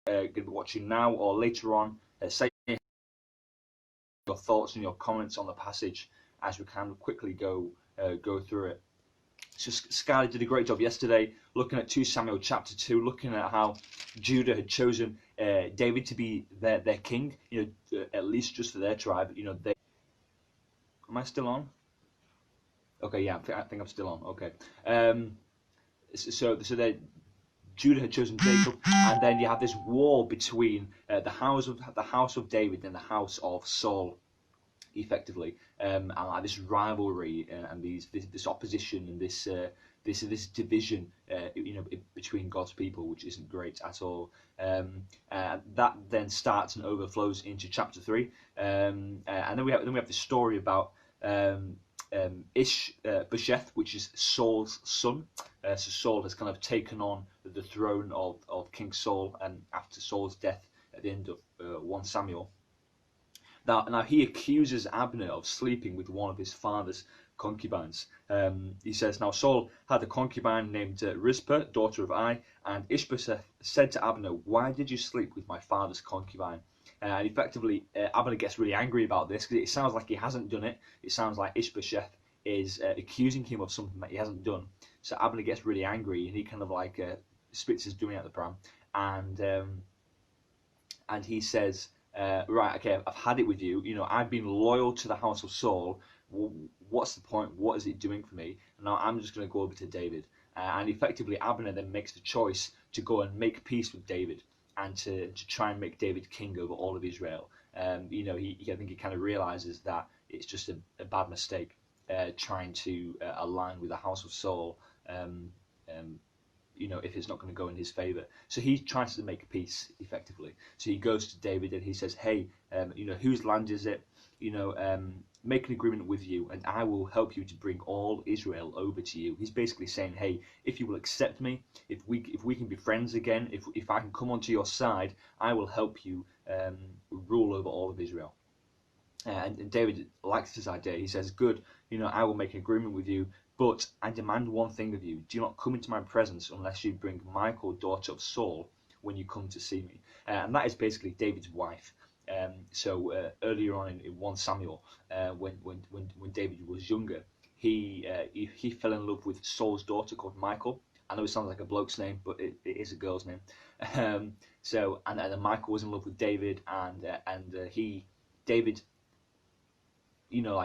going to be watching now or later on, say your thoughts and your comments on the passage as we can quickly go through it. So Skylar did a great job yesterday looking at 2 Samuel chapter 2, looking at how Judah had chosen David to be their king, at least just for their tribe. Am I still on? Okay, yeah, I think I'm still on. Okay. So Judah had chosen Jacob, and then you have this war between the house of David and the house of Saul, effectively, and like this rivalry and this opposition and this division, between God's people, which isn't great at all. That then starts and overflows into chapter 3, and then we have the story about Ish-Bosheth, which is Saul's son. So Saul has kind of taken on the throne of King Saul, and after Saul's death at the end of 1 Samuel. Now he accuses Abner of sleeping with one of his father's concubines. He says, now Saul had a concubine named Rizpah, daughter of Aiah, and Ish-Bosheth said to Abner, why did you sleep with my father's concubine? And effectively, Abner gets really angry about this because it sounds like he hasn't done it. It sounds like Ish-Bosheth is accusing him of something that he hasn't done. So Abner gets really angry and he kind of like spits his dummy out the pram, and he says, right, okay, I've had it with you. I've been loyal to the house of Saul. What's the point? What is it doing for me? And now I'm just going to go over to David. And effectively, Abner then makes the choice to go and make peace with David and to try and make David king over all of Israel. I think he kind of realizes that it's just a bad mistake trying to align with the house of Saul. If it's not going to go in his favor. So he tries to make peace, effectively. So he goes to David and he says, hey, whose land is it? Make an agreement with you and I will help you to bring all Israel over to you. He's basically saying, hey, if you will accept me, if we can be friends again, if I can come onto your side, I will help you rule over all of Israel. And David likes this idea. He says, good, I will make an agreement with you, but I demand one thing of you. Do not come into my presence unless you bring Michal, daughter of Saul, when you come to see me. And that is basically David's wife. So earlier on in 1 Samuel, when David was younger, he fell in love with Saul's daughter called Michal. I know it sounds like a bloke's name, but it is a girl's name. And Michal was in love with David, and David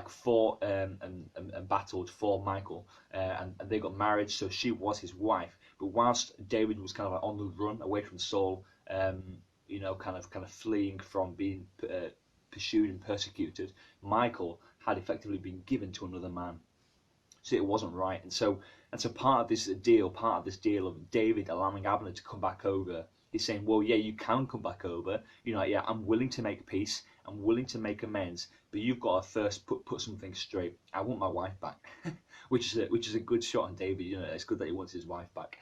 fought and battled for Michal, and they got married, so she was his wife. But whilst David was kind of like on the run away from Saul, kind of fleeing from being pursued and persecuted, Michal had effectively been given to another man. So it wasn't right, and so part of this deal of David allowing Abner to come back over, he's saying, well, yeah, you can come back over. Yeah, I'm willing to make peace. I'm willing to make amends, but you've got to first put something straight. I want my wife back, which is a good shot on David. It's good that he wants his wife back.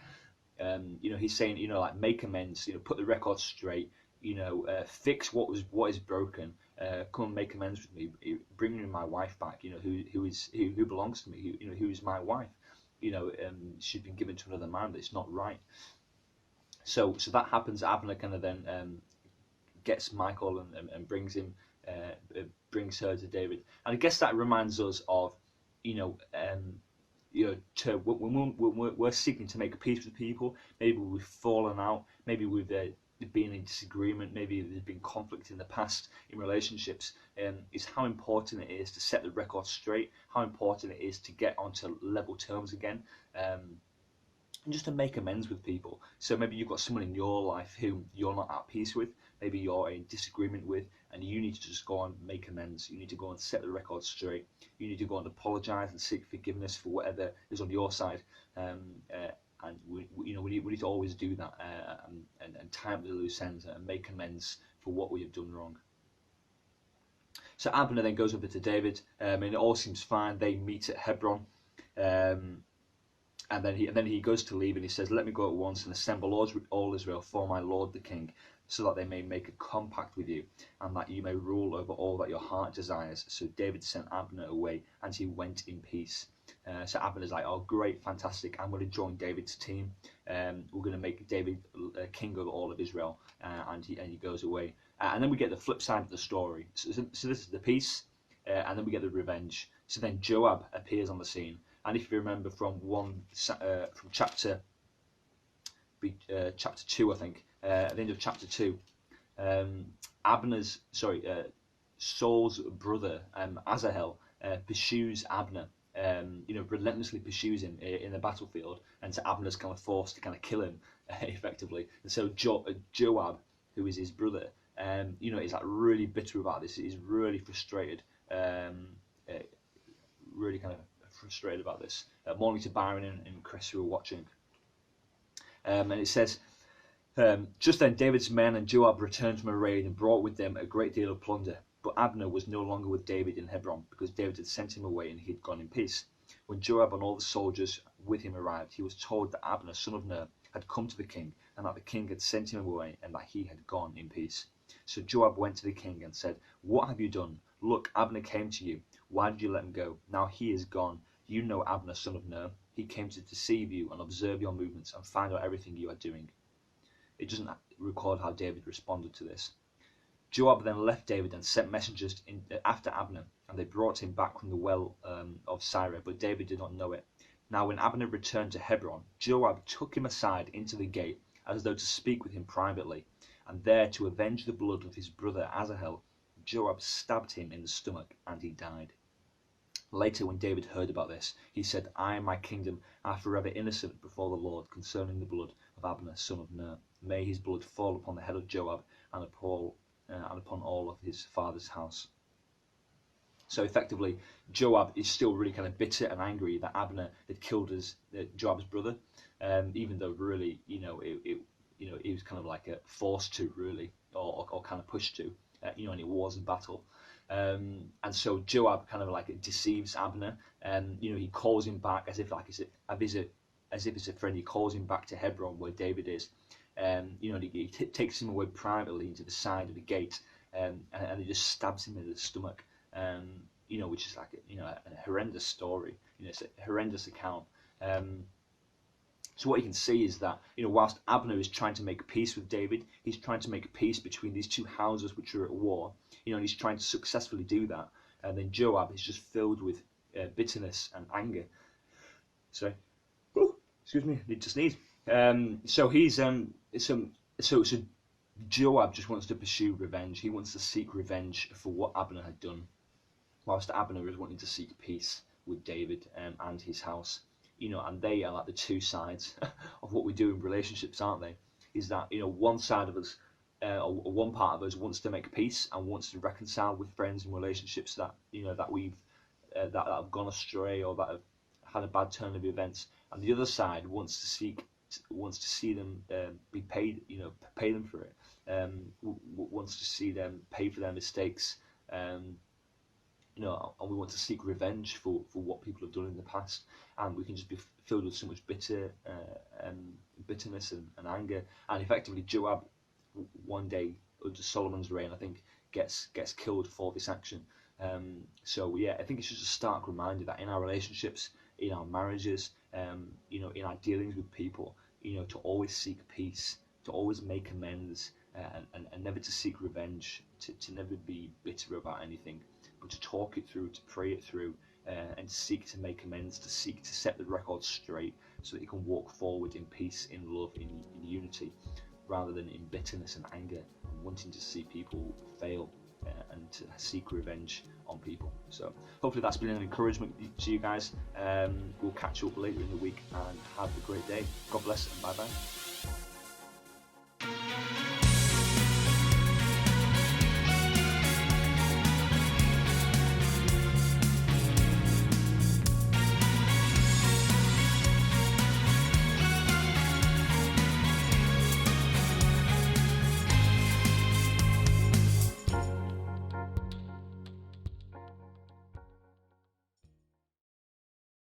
He's saying, make amends. Put the record straight. Fix what is broken. Come and make amends with me. Bring me my wife back. Who belongs to me. Who is my wife. She's been given to another man. That's not right. So that happens. Abner kind of then gets Michal and brings her to David. And I guess that reminds us of, when we're seeking to make peace with people, maybe we've fallen out, maybe we've been in disagreement, maybe there's been conflict in the past in relationships, is how important it is to set the record straight, how important it is to get onto level terms again. And just to make amends with people. So maybe you've got someone in your life who you're not at peace with, maybe you're in disagreement with, and you need to just go and make amends. You need to go and set the record straight. You need to go and apologise and seek forgiveness for whatever is on your side. And we need to always do that and tie up the loose ends and make amends for what we have done wrong. So Abner then goes over to David, and it all seems fine. They meet at Hebron. And then he goes to leave, and he says, let me go at once and assemble all Israel for my lord the king, so that they may make a compact with you, and that you may rule over all that your heart desires. So David sent Abner away, and he went in peace. So Abner's like, oh great, fantastic, I'm going to join David's team. We're going to make David king of all of Israel, and he goes away. And then we get the flip side of the story. So this is the peace, and then we get the revenge. So then Joab appears on the scene, and if you remember from chapter 2, I think, at the end of chapter 2, Saul's brother Asahel pursues Abner, relentlessly pursues him in the battlefield, and so Abner's kind of forced to kind of kill him effectively. And so Joab, who is his brother, is like really bitter about this. He's really frustrated, really kind of frustrated about this. Morning to Byron and Chris who are watching, and it says. Just then David's men and Joab returned from a raid and brought with them a great deal of plunder. But Abner was no longer with David in Hebron, because David had sent him away and he had gone in peace. When Joab and all the soldiers with him arrived, he was told that Abner, son of Ner, had come to the king, and that the king had sent him away, and that he had gone in peace. So Joab went to the king and said, "What have you done? Look, Abner came to you. Why did you let him go? Now he is gone. You know Abner, son of Ner. He came to deceive you and observe your movements and find out everything you are doing." It doesn't record how David responded to this. Joab then left David and sent messengers after Abner, and they brought him back from the well of Sirah, but David did not know it. Now when Abner returned to Hebron, Joab took him aside into the gate, as though to speak with him privately, and there, to avenge the blood of his brother Asahel, Joab stabbed him in the stomach, and he died. Later, when David heard about this, he said, "I and my kingdom are forever innocent before the Lord concerning the blood of Abner, son of Ner. May his blood fall upon the head of Joab and upon all of his father's house." So effectively, Joab is still really kind of bitter and angry that Abner had killed Joab's brother, even though really, he was kind of like forced to, really, or kind of pushed to, and it was a battle. And so Joab kind of like deceives Abner, and he calls him back as if it's a friend. He calls him back to Hebron where David is. He takes him away privately into the side of the gate, and he just stabs him in the stomach. Which is like a horrendous story. It's a horrendous account. So what you can see is that whilst Abner is trying to make peace with David, he's trying to make peace between these two houses which are at war. And he's trying to successfully do that. And then Joab is just filled with bitterness and anger. So, excuse me, need to sneeze. So Joab just wants to pursue revenge. He wants to seek revenge for what Abner had done, whilst Abner is wanting to seek peace with David and his house. And they are like the two sides of what we do in relationships, aren't they? Is that one side of us, or one part of us, wants to make peace and wants to reconcile with friends and relationships that that have gone astray or that have had a bad turn of events, and the other side wants to see them be paid, pay them for it, wants to see them pay for their mistakes, and we want to seek revenge for what people have done in the past, and we can just be filled with so much bitterness and anger. And effectively, Joab, one day under Solomon's reign, I think, gets killed for this action. So yeah, I think it's just a stark reminder that in our relationships, in our marriages, in our dealings with people, to always seek peace, to always make amends, and never to seek revenge, to never be bitter about anything, but to talk it through, to pray it through, and seek to make amends, to seek to set the record straight so that you can walk forward in peace, in love, in unity, rather than in bitterness and anger, and wanting to see people fail and to seek revenge on people. So hopefully that's been an encouragement to you guys. We'll catch up later in the week, and have a great day. God bless, and bye bye.